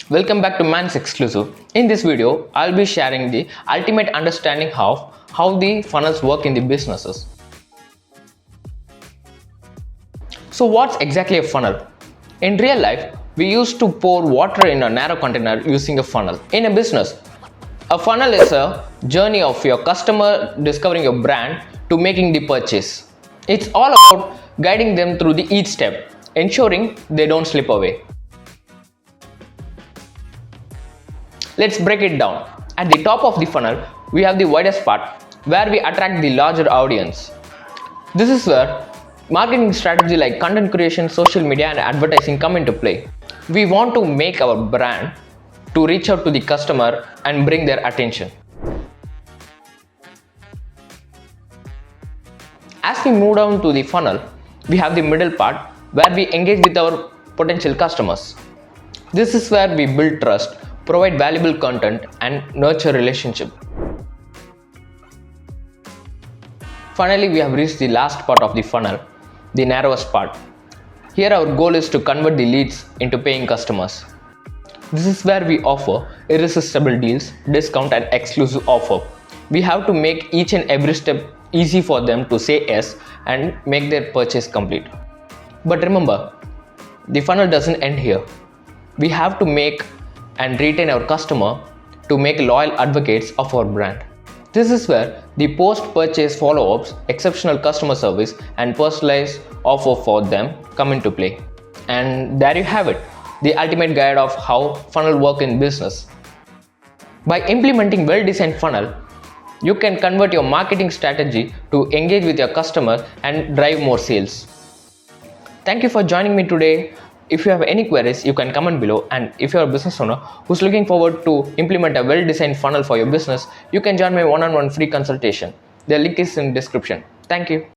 Welcome back to Man's Exclusive. In this video, I'll be sharing the ultimate understanding of how the funnels work in the businesses. So what's exactly a funnel? In real life, we used to pour water in a narrow container using a funnel. In a business, a funnel is a journey of your customer discovering your brand to making the purchase. It's all about guiding them through each step, ensuring they don't slip away. Let's break it down. At the top of the funnel, we have the widest part where we attract the larger audience. This is where marketing strategy like content creation, social media and advertising come into play. We want to make our brand to reach out to the customer and bring their attention. As we move down to the funnel, we have the middle part where we engage with our potential customers. This is where we build trust, provide valuable content and nurture relationship. Finally, we have reached the last part of the funnel, the narrowest part. Here our goal is to convert the leads into paying customers. This is where we offer irresistible deals, discount and exclusive offer. We have to make each and every step easy for them to say yes and make their purchase complete. But remember, the funnel doesn't end here. We have to make and retain our customer to make loyal advocates of our brand. This is where the post-purchase follow-ups, exceptional customer service and personalized offer for them come into play. And there you have it, the ultimate guide of how funnel work in business. By implementing well-designed funnel, you can convert your marketing strategy to engage with your customer and drive more sales. Thank you for joining me today. If you have any queries, you can comment below, and if you are a business owner who's looking forward to implement a well-designed funnel for your business, you can join my one-on-one free consultation. The link is in description. Thank you.